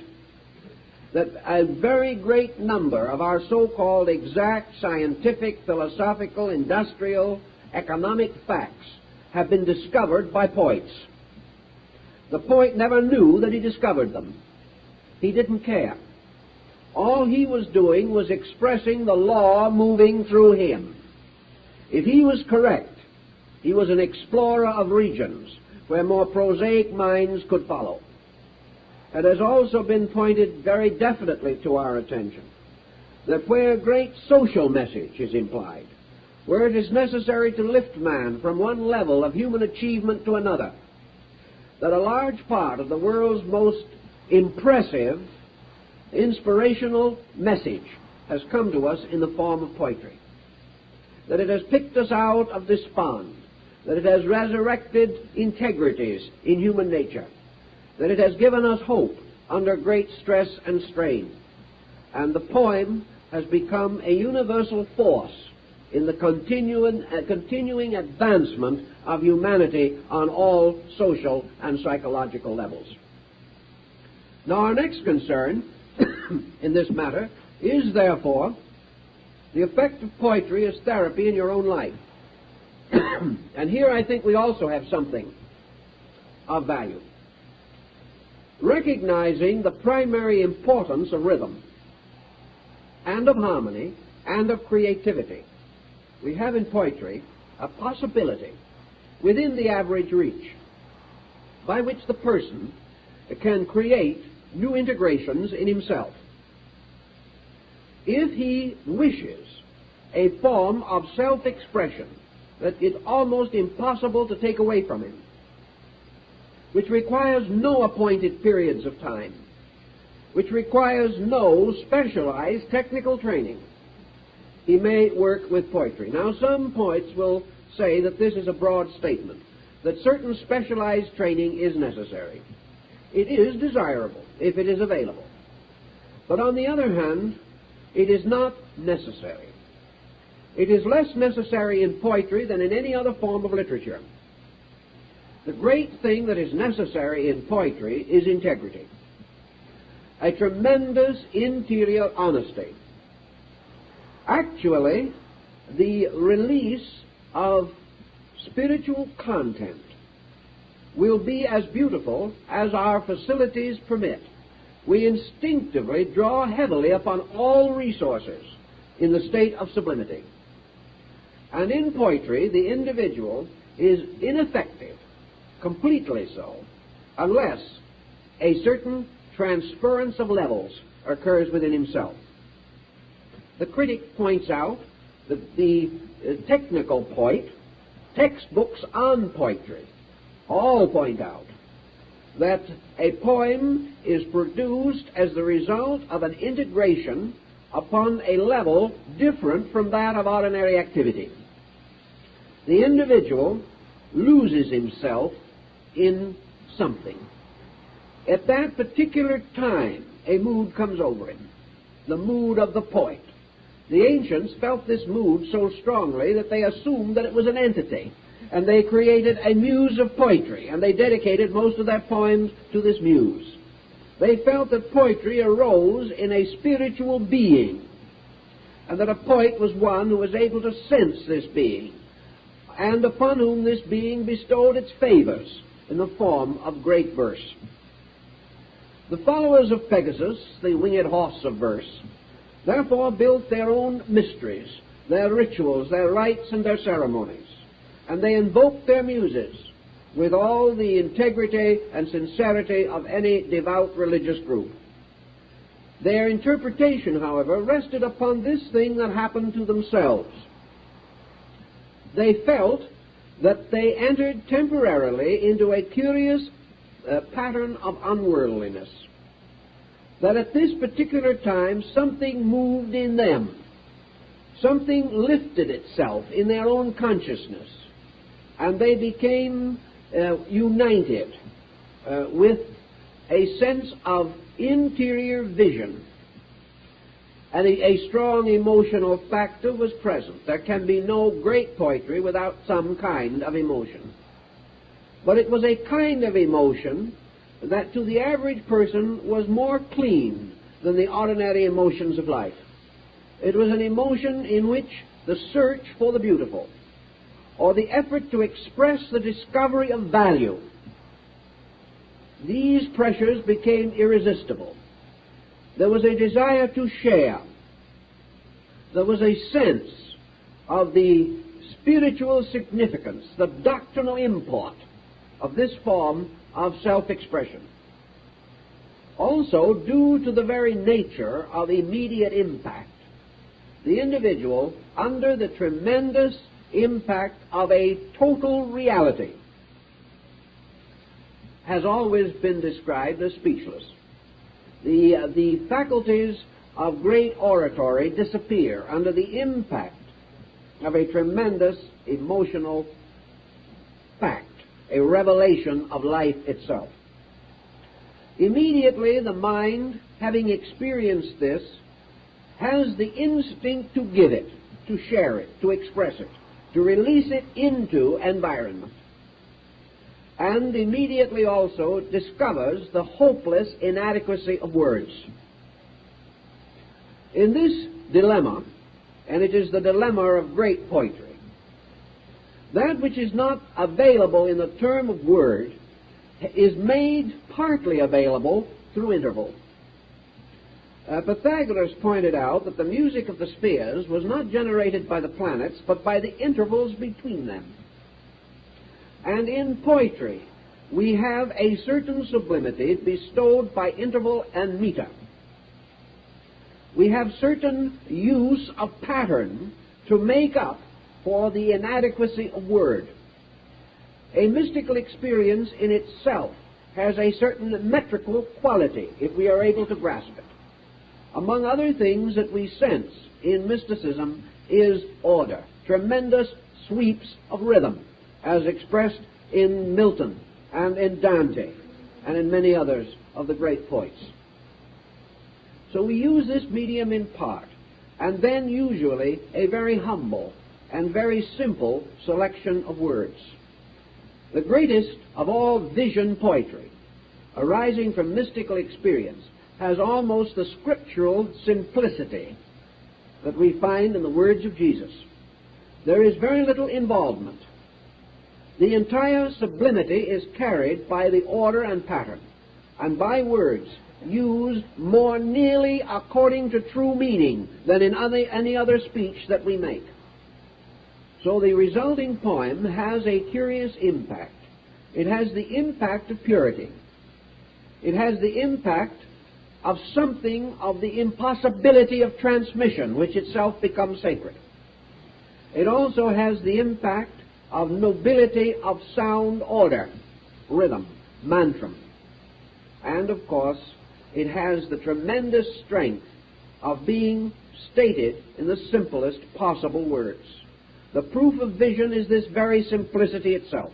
that a very great number of our so-called exact scientific, philosophical, industrial, economic facts have been discovered by poets. The poet never knew that he discovered them. He didn't care. All he was doing was expressing the law moving through him. If he was correct, he was an explorer of regions where more prosaic minds could follow. It has also been pointed very definitely to our attention that where a great social message is implied, where it is necessary to lift man from one level of human achievement to another, that a large part of the world's most impressive, inspirational message has come to us in the form of poetry, that it has picked us out of despond, that it has resurrected integrities in human nature, that it has given us hope under great stress and strain, and the poem has become a universal force in the continuing advancement of humanity on all social and psychological levels. Now, our next concern in this matter is, therefore, the effect of poetry as therapy in your own life. And here I think we also have something of value. Recognizing the primary importance of rhythm and of harmony and of creativity, we have in poetry a possibility within the average reach by which the person can create new integrations in himself. If he wishes a form of self-expression that is almost impossible to take away from him, which requires no appointed periods of time, which requires no specialized technical training, he may work with poetry. Now, some poets will say that this is a broad statement, that certain specialized training is necessary. It is desirable if it is available. But on the other hand, it is not necessary. It is less necessary in poetry than in any other form of literature. The great thing that is necessary in poetry is integrity, a tremendous interior honesty. Actually, the release of spiritual content will be as beautiful as our facilities permit. We instinctively draw heavily upon all resources in the state of sublimity. And in poetry, the individual is ineffective, completely so, unless a certain transference of levels occurs within himself. The critic points out that the technical poet, textbooks on poetry, all point out that a poem is produced as the result of an integration upon a level different from that of ordinary activity. The individual loses himself in something. At that particular time, a mood comes over him, the mood of the poet. The ancients felt this mood so strongly that they assumed that it was an entity, and they created a muse of poetry, and they dedicated most of their poems to this muse. They felt that poetry arose in a spiritual being, and that a poet was one who was able to sense this being, and upon whom this being bestowed its favors in the form of great verse. The followers of Pegasus, the winged horse of verse, therefore built their own mysteries, their rituals, their rites, and their ceremonies, and they invoked their muses with all the integrity and sincerity of any devout religious group. Their interpretation, however, rested upon this thing that happened to themselves. They felt that they entered temporarily into a curious pattern of unworldliness, that at this particular time something moved in them, something lifted itself in their own consciousness, and they became united with a sense of interior vision. and a strong emotional factor was present. There can be no great poetry without some kind of emotion. But it was a kind of emotion that to the average person was more clean than the ordinary emotions of life. It was an emotion in which the search for the beautiful, or the effort to express the discovery of value, these pressures became irresistible. There was a desire to share. There was a sense of the spiritual significance, the doctrinal import of this form of self-expression. Also, due to the very nature of immediate impact, the individual, under the tremendous impact of a total reality, has always been described as speechless. The faculties of great oratory disappear under the impact of a tremendous emotional fact, a revelation of life itself. Immediately the mind, having experienced this, has the instinct to give it, to share it, to express it, to release it into environment, and immediately also discovers the hopeless inadequacy of words. In this dilemma, and it is the dilemma of great poetry, that which is not available in the term of word is made partly available through interval. Pythagoras pointed out that the music of the spheres was not generated by the planets, but by the intervals between them. And in poetry, we have a certain sublimity bestowed by interval and meter. We have certain use of pattern to make up for the inadequacy of word. A mystical experience in itself has a certain metrical quality, if we are able to grasp it. Among other things that we sense in mysticism is order, tremendous sweeps of rhythm, as expressed in Milton and in Dante and in many others of the great poets. So we use this medium in part, and then usually a very humble and very simple selection of words. The greatest of all vision poetry, arising from mystical experience, has almost the scriptural simplicity that we find in the words of Jesus. There is very little involvement. The entire sublimity is carried by the order and pattern, and by words used more nearly according to true meaning than in any other speech that we make. So the resulting poem has a curious impact. It has the impact of purity. It has the impact of something of the impossibility of transmission, which itself becomes sacred. It also has the impact of nobility of sound order, rhythm, mantram. And of course, it has the tremendous strength of being stated in the simplest possible words. The proof of vision is this very simplicity itself.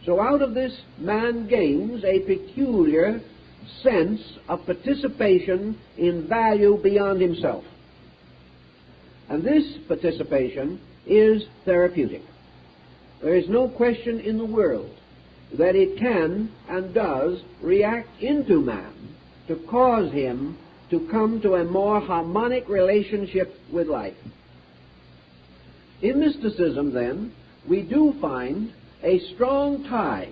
So out of this, man gains a peculiar sense of participation in value beyond himself. And this participation is therapeutic. There is no question in the world that it can and does react into man to cause him to come to a more harmonic relationship with life. In mysticism, then, we do find a strong tie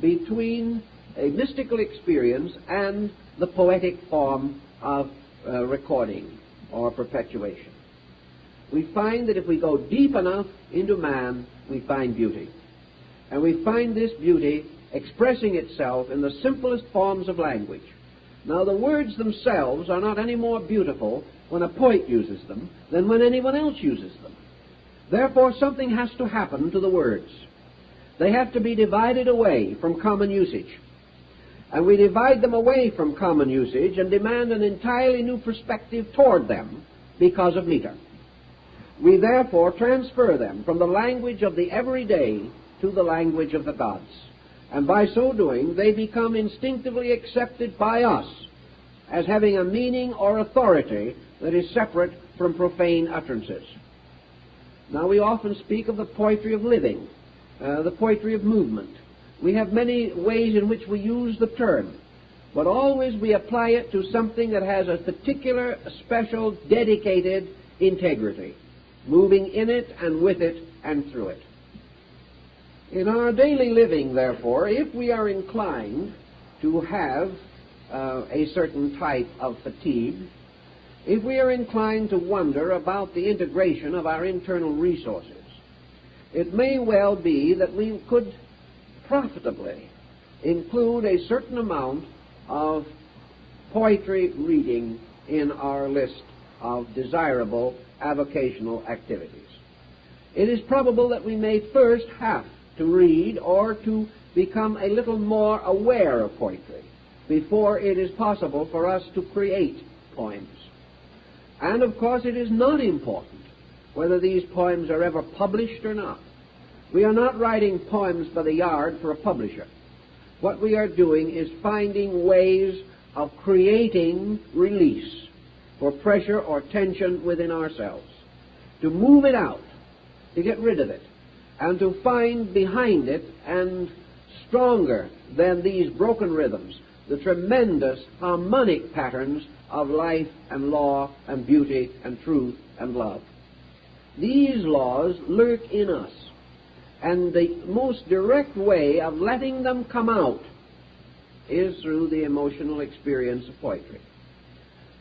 between a mystical experience and the poetic form of recording or perpetuation. We find that if we go deep enough into man, we find beauty. And we find this beauty expressing itself in the simplest forms of language. Now, the words themselves are not any more beautiful when a poet uses them than when anyone else uses them. Therefore, something has to happen to the words. They have to be divided away from common usage. And we divide them away from common usage and demand an entirely new perspective toward them because of meter. We therefore transfer them from the language of the everyday to the language of the gods. And by so doing, they become instinctively accepted by us as having a meaning or authority that is separate from profane utterances. Now, we often speak of the poetry of living, the poetry of movement. We have many ways in which we use the term, but always we apply it to something that has a particular, special, dedicated integrity, moving in it and with it and through it. In our daily living, therefore, if we are inclined to have a certain type of fatigue, if we are inclined to wonder about the integration of our internal resources, it may well be that we could profitably include a certain amount of poetry reading in our list of desirable avocational activities. It is probable that we may first have to read or to become a little more aware of poetry before it is possible for us to create poems. And of course it is not important whether these poems are ever published or not. We are not writing poems by the yard for a publisher. What we are doing is finding ways of creating release for pressure or tension within ourselves, to move it out, to get rid of it, and to find behind it, and stronger than these broken rhythms, the tremendous harmonic patterns of life and law and beauty and truth and love. These laws lurk in us, and the most direct way of letting them come out is through the emotional experience of poetry.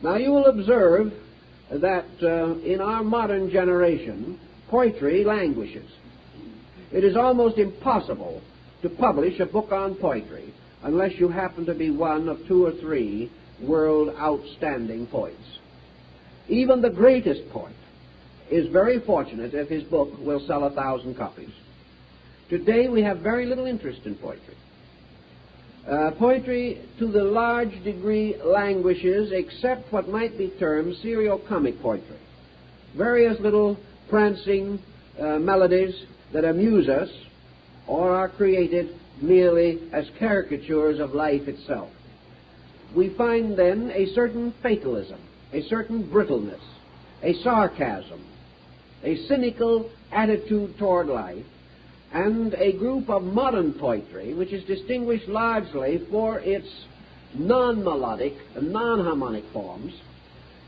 Now you will observe that in our modern generation, poetry languishes. It is almost impossible to publish a book on poetry unless you happen to be one of 2 or 3 world outstanding poets. Even the greatest poet is very fortunate if his book will sell 1,000 copies. Today we have very little interest in poetry. Poetry to the large degree languishes, except what might be termed serio-comic poetry. Various little prancing melodies that amuse us or are created merely as caricatures of life itself. We find then a certain fatalism, a certain brittleness, a sarcasm, a cynical attitude toward life, and a group of modern poetry which is distinguished largely for its non-melodic and non-harmonic forms,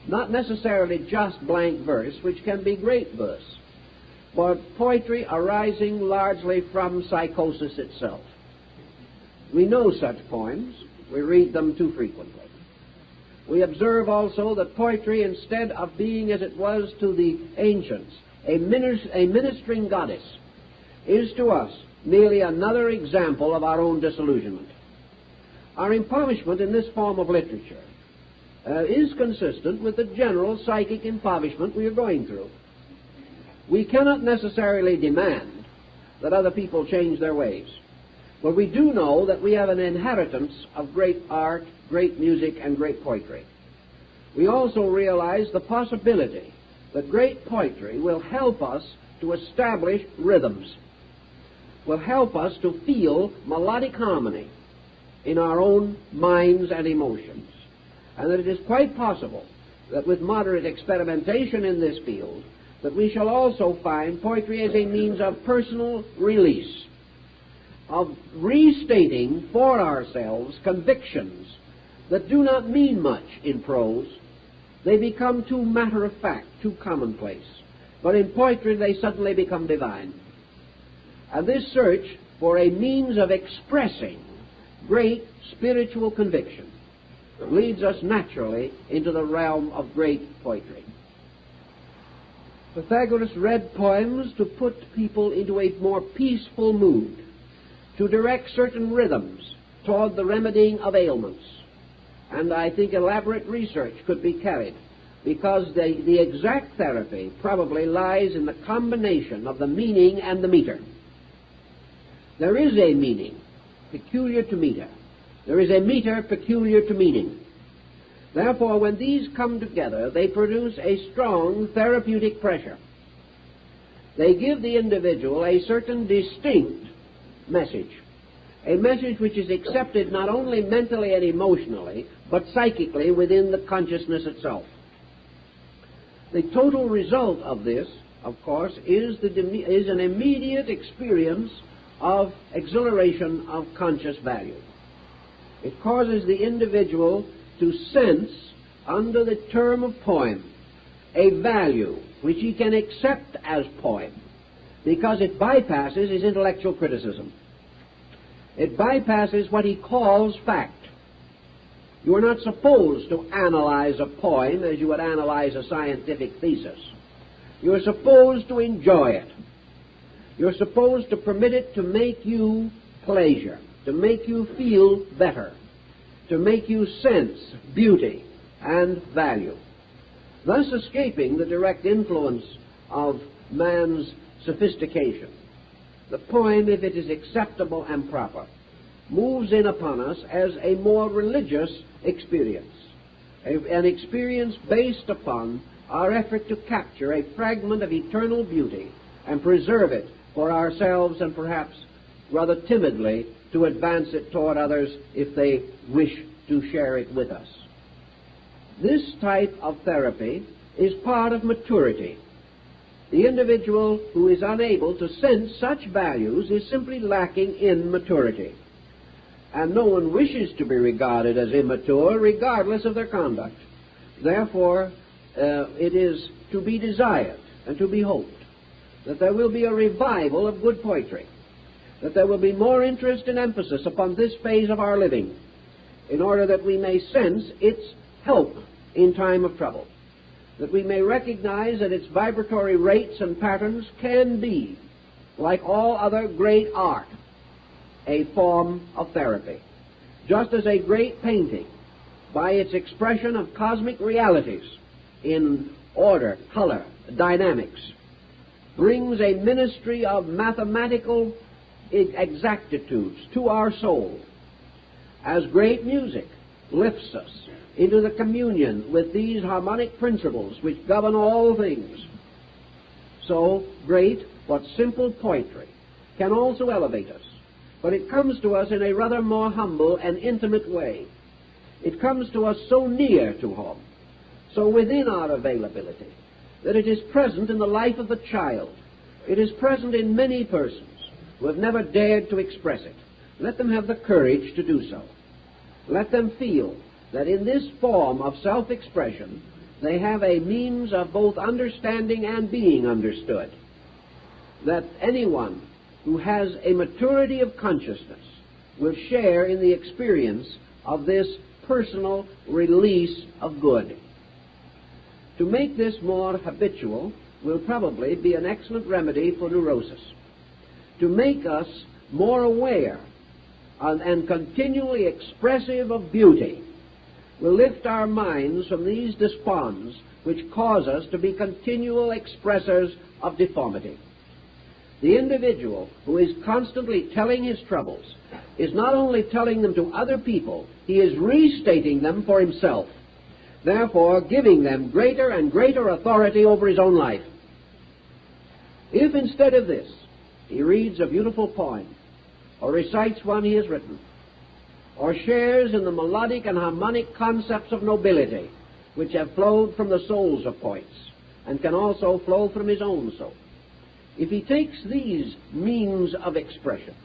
not necessarily just blank verse, which can be great verse, but poetry arising largely from psychosis itself. We know such poems. We read them too frequently. We observe also that poetry, instead of being as it was to the ancients, a ministering goddess, is to us merely another example of our own disillusionment. Our impoverishment in this form of literature is consistent with the general psychic impoverishment we are going through. We cannot necessarily demand that other people change their ways, but we do know that we have an inheritance of great art, great music, and great poetry. We also realize the possibility that great poetry will help us to establish rhythms, will help us to feel melodic harmony in our own minds and emotions, and that it is quite possible that with moderate experimentation in this field, that we shall also find poetry as a means of personal release, of restating for ourselves convictions that do not mean much in prose. They become too matter-of-fact, too commonplace. But in poetry they suddenly become divine. And this search for a means of expressing great spiritual conviction leads us naturally into the realm of great poetry. Pythagoras read poems to put people into a more peaceful mood, to direct certain rhythms toward the remedying of ailments. And I think elaborate research could be carried, because the exact therapy probably lies in the combination of the meaning and the meter. There is a meaning peculiar to meter. There is a meter peculiar to meaning. Therefore, when these come together, they produce a strong therapeutic pressure. They give the individual a certain distinct message, a message which is accepted not only mentally and emotionally, but psychically within the consciousness itself. The total result of this, of course, is an immediate experience of exhilaration of conscious value. It causes the individual to sense, under the term of poem, a value which he can accept as poem, because it bypasses his intellectual criticism. It bypasses what he calls fact. You are not supposed to analyze a poem as you would analyze a scientific thesis. You are supposed to enjoy it. You're supposed to permit it to make you pleasure, to make you feel better, to make you sense beauty and value, thus escaping the direct influence of man's sophistication. The poem, if it is acceptable and proper, moves in upon us as a more religious experience, an experience based upon our effort to capture a fragment of eternal beauty and preserve it for ourselves, and perhaps rather timidly to advance it toward others if they wish to share it with us. This type of therapy is part of maturity. The individual who is unable to sense such values is simply lacking in maturity. And no one wishes to be regarded as immature regardless of their conduct. Therefore, it is to be desired and to be hoped that there will be a revival of good poetry, that there will be more interest and emphasis upon this phase of our living, in order that we may sense its help in time of trouble, that we may recognize that its vibratory rates and patterns can be, like all other great art, a form of therapy. Just as a great painting, by its expression of cosmic realities in order, color, dynamics, brings a ministry of mathematical exactitudes to our soul, as great music lifts us into the communion with these harmonic principles which govern all things, so great but simple poetry can also elevate us. But it comes to us in a rather more humble and intimate way. It comes to us so near to home, so within our availability, that it is present in the life of the child. It is present in many persons who have never dared to express it. Let them have the courage to do so. Let them feel that in this form of self-expression they have a means of both understanding and being understood. That anyone who has a maturity of consciousness will share in the experience of this personal release of good. To make this more habitual will probably be an excellent remedy for neurosis. To make us more aware and continually expressive of beauty will lift our minds from these desponds which cause us to be continual expressors of deformity. The individual who is constantly telling his troubles is not only telling them to other people, he is restating them for himself, therefore giving them greater and greater authority over his own life. If instead of this he reads a beautiful poem, or recites one he has written, or shares in the melodic and harmonic concepts of nobility which have flowed from the souls of poets and can also flow from his own soul, if he takes these means of expressions,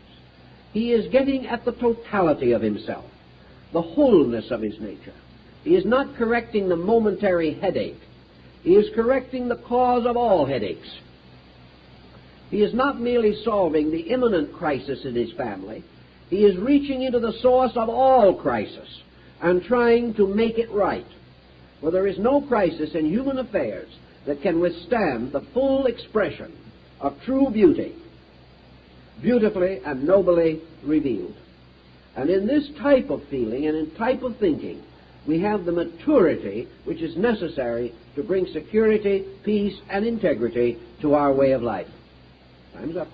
he is getting at the totality of himself, the wholeness of his nature. He is not correcting the momentary headache. He is correcting the cause of all headaches. He is not merely solving the imminent crisis in his family. He is reaching into the source of all crisis and trying to make it right. For there is no crisis in human affairs that can withstand the full expression of true beauty, beautifully and nobly revealed. And in this type of feeling and in type of thinking, we have the maturity which is necessary to bring security, peace, and integrity to our way of life. Time's up.